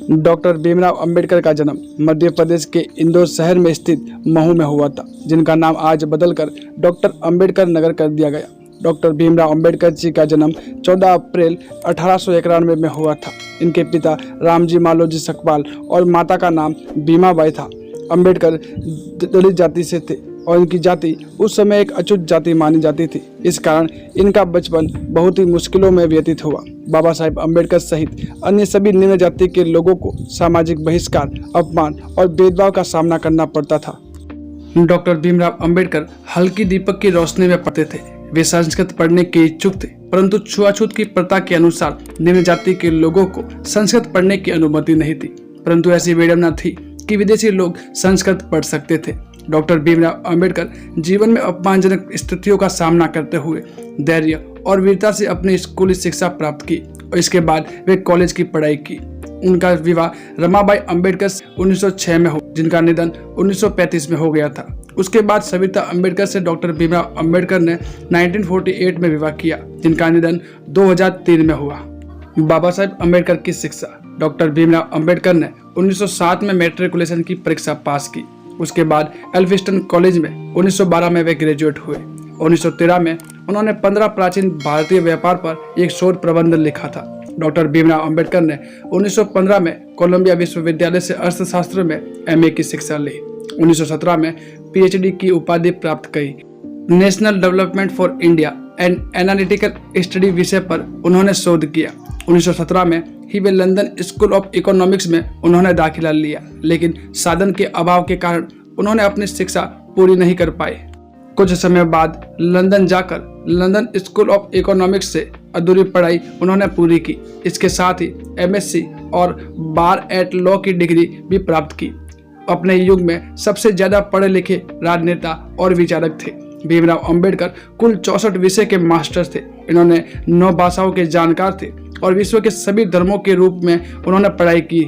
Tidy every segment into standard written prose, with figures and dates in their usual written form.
Doctor Bhimrao Ambedkar का जन्म मध्य प्रदेश के इंदौर शहर में स्थित महू में हुआ था, जिनका नाम आज बदलकर डॉक्टर अंबेडकर नगर कर दिया गया। डॉक्टर भीमराव अंबेडकर जी का जन्म 14 अप्रैल 1891 में हुआ था। इनके पिता रामजी मालोजी सकपाल और माता का नाम भीमाबाई था। अंबेडकर दलित जाति से थे और इनकी जाति उस समय एक अछूत जाति मानी जाती थी। इस कारण इनका बचपन बहुत ही मुश्किलों में व्यतीत हुआ। बाबा साहेब अंबेडकर सहित अन्य सभी निम्न जाति के लोगों को सामाजिक बहिष्कार, अपमान और भेदभाव का सामना करना पड़ता था। डॉक्टर भीमराव अंबेडकर हल्की दीपक की रोशनी में पढ़ते थे। वे संस्कृत पढ़ने के इच्छुक थे, परंतु छुआछूत की प्रथा के अनुसार निम्न जाति के लोगों को संस्कृत पढ़ने की अनुमति नहीं थी। परंतु ऐसी विडंबना थी कि विदेशी लोग संस्कृत पढ़ सकते थे। डॉक्टर भीमराव अंबेडकर जीवन में अपमानजनक स्थितियों का सामना करते हुए धैर्य और वीरता से अपनी स्कूली शिक्षा प्राप्त की और इसके बाद वे कॉलेज की पढ़ाई की। उनका विवाह रमाबाई अंबेडकर 1906 में हो, जिनका निधन 1935 में हो गया था। उसके बाद सविता अंबेडकर से डॉक्टर भीमराव अंबेडकर ने 1948 में विवाह किया, जिनका निधन 2003 में हुआ। बाबा साहेब अंबेडकर की शिक्षा। डॉक्टर भीमराव अंबेडकर ने 1907 में मैट्रिकुलेशन की परीक्षा पास की। उसके बाद एल्फिस्टन कॉलेज में 1912 में वे ग्रेजुएट हुए। 1913 में उन्होंने 15 प्राचीन भारतीय व्यापार पर एक शोध प्रबंध लिखा था। डॉक्टर भीमराव अंबेडकर ने 1915 में कोलंबिया विश्वविद्यालय से अर्थशास्त्र में एमए की शिक्षा ली। 1917 में पीएचडी की उपाधि प्राप्त की। National development for India and analytical study विषय पर उन्होंने शोध किया। 1917 में ही वे लंदन स्कूल ऑफ इकोनॉमिक्स में उन्होंने दाखिला लिया, लेकिन साधन के अभाव के कारण उन्होंने अपनी शिक्षा पूरी नहीं कर पाए। कुछ समय बाद लंदन जाकर लंदन स्कूल ऑफ इकोनॉमिक्स से अधूरी पढ़ाई उन्होंने पूरी की। इसके साथ ही एमएससी और बार एट लॉ की डिग्री भी प्राप्त की। अपने युग में सबसे ज्यादा पढ़े लिखे राजनेता और विचारक थे। भीमराव अंबेडकर कुल 64 विषय के मास्टर थे। इन्होंने 9 भाषाओं के जानकार थे और विश्व के सभी धर्मों के रूप में उन्होंने पढ़ाई की।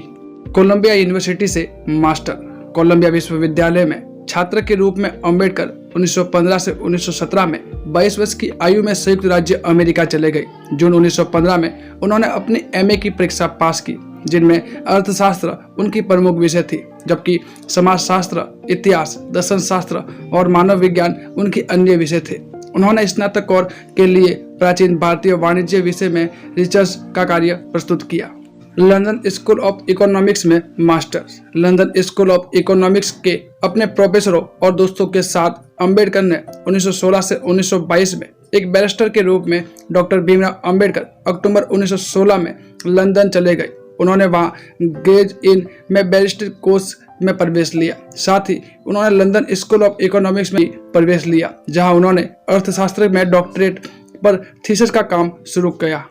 कोलंबिया यूनिवर्सिटी से मास्टर। कोलंबिया विश्वविद्यालय में छात्र के रूप में अंबेडकर 1915 से 1917 में 22 वर्ष की आयु में संयुक्त राज्य अमेरिका चले गए। जून 1915 में उन्होंने अपनी एमए की परीक्षा पास की, जिनमें अर्थशास्त्र उनकी प्रमुख विषय थी, जबकि समाजशास्त्र, इतिहास, दर्शन शास्त्र और मानव विज्ञान उनके अन्य विषय थे। उन्होंने स्नातक और के लिए प्राचीन भारतीय वाणिज्य विषय में रिसर्च का कार्य प्रस्तुत किया। लंदन स्कूल ऑफ इकोनॉमिक्स में masters. London school of economics के अपने प्रोफेसरों और दोस्तों के साथ अंबेडकर ने 1916 से 1922 में एक बैरिस्टर के रूप में डॉक्टर भीमराव अंबेडकर अक्टूबर 1916 में लंदन चले गए। उन्होंने वहां ग्रेज इन में बैरिस्टर कोर्स में प्रवेश लिया। साथ ही उन्होंने लंदन स्कूल ऑफ इकोनॉमिक्स में प्रवेश लिया, जहां उन्होंने अर्थशास्त्र में डॉक्टरेट पर थीसिस का काम शुरू किया।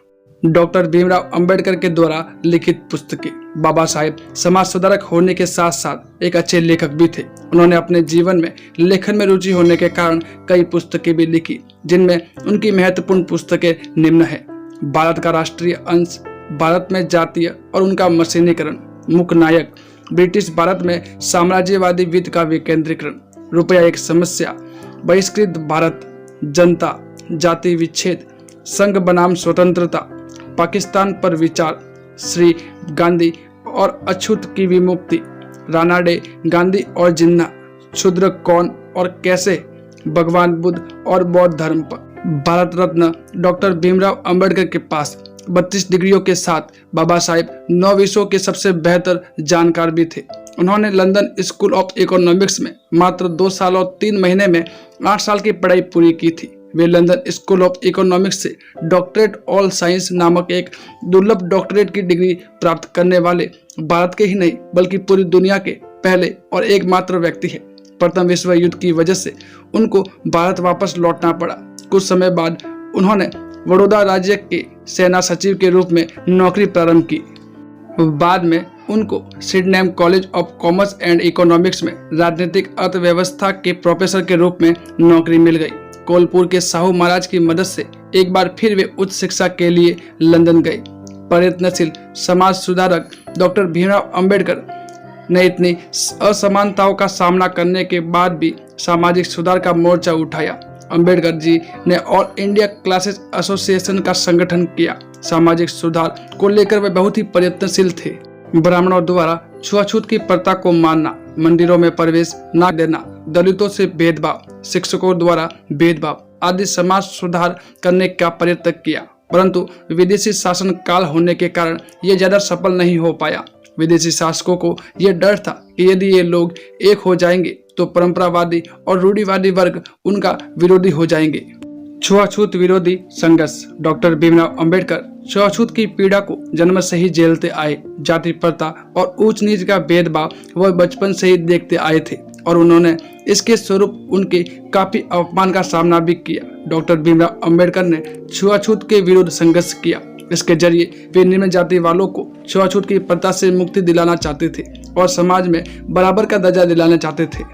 डॉक्टर भीमराव अंबेडकर के द्वारा लिखित पुस्तकें। बाबा साहेब समाज सुधारक होने के साथ साथ एक अच्छे लेखक भी थे। उन्होंने अपने जीवन में लेखन में रुचि होने के कारण कई पुस्तकें भी लिखी, जिनमें उनकी महत्वपूर्ण पुस्तकें निम्न है। भारत का राष्ट्रीय अंश, भारत में जातीय और उनका मशीनीकरण, मुख्य नायक, ब्रिटिश भारत में साम्राज्यवादी वित्त का विकेंद्रीकरण, रुपया एक समस्या, बहिष्कृत भारत, जनता, जाति विच्छेद, संघ बनाम स्वतंत्रता, पाकिस्तान पर विचार, श्री गांधी और अछूत की विमुक्ति, राणा डे, गांधी और जिन्ना, क्षुद्र कौन और कैसे, भगवान बुद्ध और बौद्ध धर्म पर। भारत रत्न डॉक्टर भीमराव अंबेडकर के पास 32 डिग्रियों के साथ बाबा साहेब 9 विषयों के सबसे बेहतर जानकार भी थे। उन्होंने लंदन स्कूल ऑफ इकोनॉमिक्स में मात्र 2 साल और 3 महीने में 8 साल की पढ़ाई पूरी की थी। वे लंदन स्कूल ऑफ इकोनॉमिक्स से डॉक्टरेट ऑल साइंस नामक एक दुर्लभ डॉक्टरेट की डिग्री प्राप्त करने वाले भारत के ही नहीं बल्कि पूरी दुनिया के पहले और एकमात्र व्यक्ति है। प्रथम विश्व युद्ध की वजह से उनको भारत वापस लौटना पड़ा। कुछ समय बाद उन्होंने बड़ौदा राज्य के सेना सचिव के रूप में नौकरी प्रारंभ की। बाद में उनको Sydenham college of commerce and economics में राजनीतिक अर्थव्यवस्था के प्रोफेसर के रूप में नौकरी मिल गई। कोलपुर के साहू महाराज की मदद से एक बार फिर वे उच्च शिक्षा के लिए लंदन गए। प्रयत्नशील समाज सुधारक डॉक्टर भीमराव अंबेडकर ने इतनी असमानताओं का सामना करने के बाद भी सामाजिक सुधार का मोर्चा उठाया। अंबेडकर जी ने ऑल इंडिया क्लासेस एसोसिएशन का संगठन किया। सामाजिक सुधार को लेकर वे बहुत ही प्रयत्नशील थे। ब्राह्मणों द्वारा छुआछूत की प्रथा को मानना, मंदिरों में प्रवेश न देना, दलितों से भेदभाव, शिक्षकों द्वारा भेदभाव आदि समाज सुधार करने का प्रयत्न किया, परंतु विदेशी शासन काल होने के कारण ये ज्यादा सफल नहीं हो पाया। विदेशी शासकों को यह डर था कि यदि ये लोग एक हो जाएंगे तो परंपरावादी और रूढ़िवादी वर्ग उनका विरोधी हो जाएंगे। छुआछूत विरोधी संघर्ष। डॉक्टर भीमराव अंबेडकर छुआछूत की पीड़ा को जन्म से ही झेलते आए। जाति प्रथा और ऊंच नीच का भेदभाव वह बचपन से ही देखते आए थे और उन्होंने इसके स्वरूप उनके काफी अपमान का सामना भी किया। डॉक्टर भीमराव अंबेडकर ने छुआछूत के विरुद्ध संघर्ष किया। इसके जरिए वे निम्न जाति वालों को छुआछूत की प्रथा से मुक्ति दिलाना चाहते थे और समाज में बराबर का दर्जा दिलाना चाहते थे।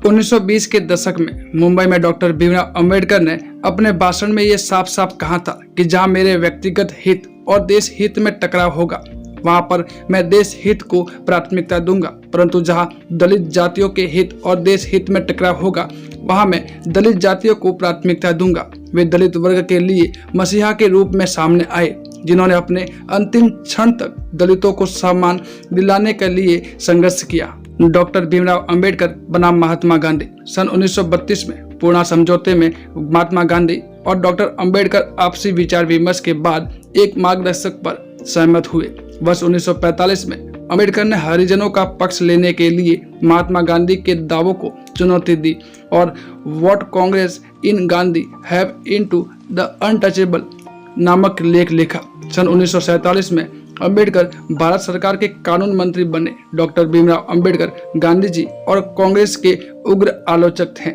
1920 के दशक में मुंबई में डॉक्टर भीमराव अंबेडकर ने अपने भाषण में ये साफ साफ कहा था कि जहां मेरे व्यक्तिगत हित और देश हित में टकराव होगा वहां पर मैं देश हित को प्राथमिकता दूंगा, परंतु जहां दलित जातियों के हित और देश हित में टकराव होगा वहां मैं दलित जातियों को प्राथमिकता दूंगा। वे दलित वर्ग के लिए मसीहा के रूप में सामने आए, जिन्होंने अपने अंतिम क्षण तक दलितों को सम्मान दिलाने के लिए संघर्ष किया। डॉक्टर भीमराव अंबेडकर बनाम महात्मा गांधी। सन 1932 में पूर्णा समझौते में महात्मा गांधी और डॉक्टर अंबेडकर आपसी विचार विमर्श के बाद एक मार्गदर्शक पर सहमत हुए। वर्ष 1945 में अंबेडकर ने हरिजनों का पक्ष लेने के लिए महात्मा गांधी के दावों को चुनौती दी और what Congress in Gandhi have into the untouchable नामक लेख लिखा। सन 1947 में अंबेडकर भारत सरकार के कानून मंत्री बने। डॉक्टर भीमराव अंबेडकर गांधी जी और कांग्रेस के उग्र आलोचक थे।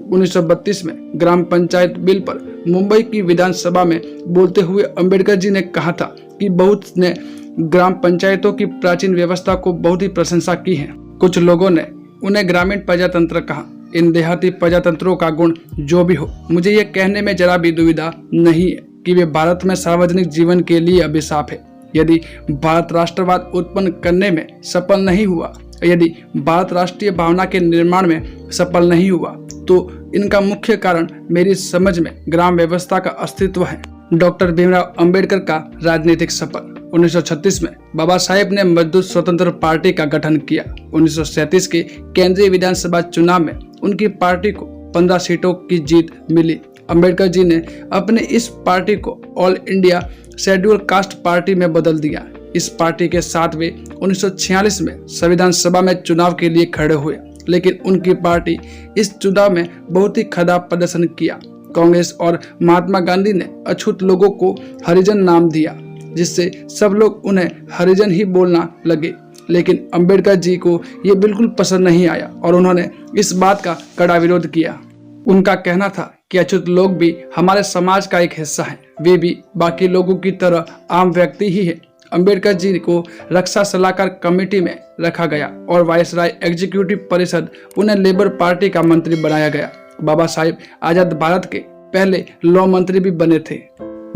1932 में ग्राम पंचायत बिल पर मुंबई की विधानसभा में बोलते हुए अंबेडकर जी ने कहा था कि बहुत ने ग्राम पंचायतों की प्राचीन व्यवस्था को बहुत ही प्रशंसा की है। कुछ लोगों ने उन्हें ग्रामीण प्रजातंत्र कहा। इन देहाती प्रजातंत्रों का गुण जो भी हो, मुझे यह कहने में जरा भी दुविधा नहीं है कि वे भारत में सार्वजनिक जीवन के लिए अभिशाप है। यदि भारत राष्ट्रवाद उत्पन्न करने में सफल नहीं हुआ, यदि भारत राष्ट्रीय भावना के निर्माण में सफल नहीं हुआ, तो इनका मुख्य कारण मेरी समझ में ग्राम व्यवस्था का अस्तित्व है। डॉक्टर भीमराव अंबेडकर का राजनीतिक सफर। 1936 में बाबा साहेब ने मजदूर स्वतंत्र पार्टी का गठन किया। 1937 के केंद्रीय विधानसभा चुनाव में उनकी पार्टी को 15 सीटों की जीत मिली। अंबेडकर जी ने अपने इस पार्टी को all India schedule caste party में बदल दिया। इस पार्टी के साथ वे 1946 में संविधान सभा में चुनाव के लिए खड़े हुए, लेकिन उनकी पार्टी इस चुनाव में बहुत ही खराब प्रदर्शन किया। कांग्रेस और महात्मा गांधी ने अछूत लोगों को हरिजन नाम दिया, जिससे सब लोग उन्हें हरिजन ही बोलना लगे, लेकिन अंबेडकर जी को ये बिल्कुल पसंद नहीं आया और उन्होंने इस बात का कड़ा विरोध किया। उनका कहना था कि अछूत लोग भी हमारे समाज का एक हिस्सा हैं, वे भी बाकी लोगों की तरह आम व्यक्ति ही है। अंबेडकर जी को रक्षा सलाहकार कमेटी में रखा गया और वायसराय एग्जीक्यूटिव परिषद उन्हें लेबर पार्टी का मंत्री बनाया गया। बाबा साहेब आजाद भारत के पहले लॉ मंत्री भी बने थे।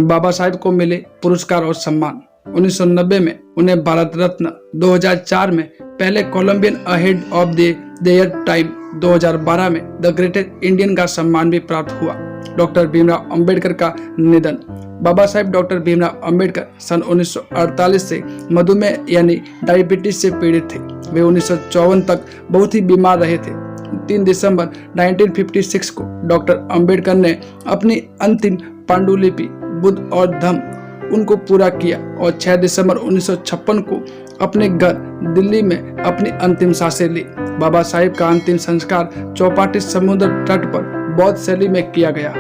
बाबा साहेब को मिले पुरस्कार और सम्मान। 1990 में उन्हें भारत रत्न, 2004 में पहले Colombian ahead of their time, 2012 में द ग्रेटेस्ट इंडियन का सम्मान भी प्राप्त हुआ। डॉक्टर भीमराव अंबेडकर का निधन। बाबा साहेब डॉक्टर भीमराव अंबेडकर सन 1948 से मधुमेह यानी डायबिटीज से पीड़ित थे। वे 1954 तक बहुत ही बीमार रहे थे। 3 दिसंबर 1956 को डॉक्टर अंबेडकर ने अपनी अंतिम पांडुलिपि बुद्ध और धम्म उनको पूरा किया और 6 दिसंबर 1956 को अपने घर दिल्ली में अपनी अंतिम सांसें ली। बाबा साहेब का अंतिम संस्कार चौपाटी समुद्र तट पर बौद्ध शैली में किया गया।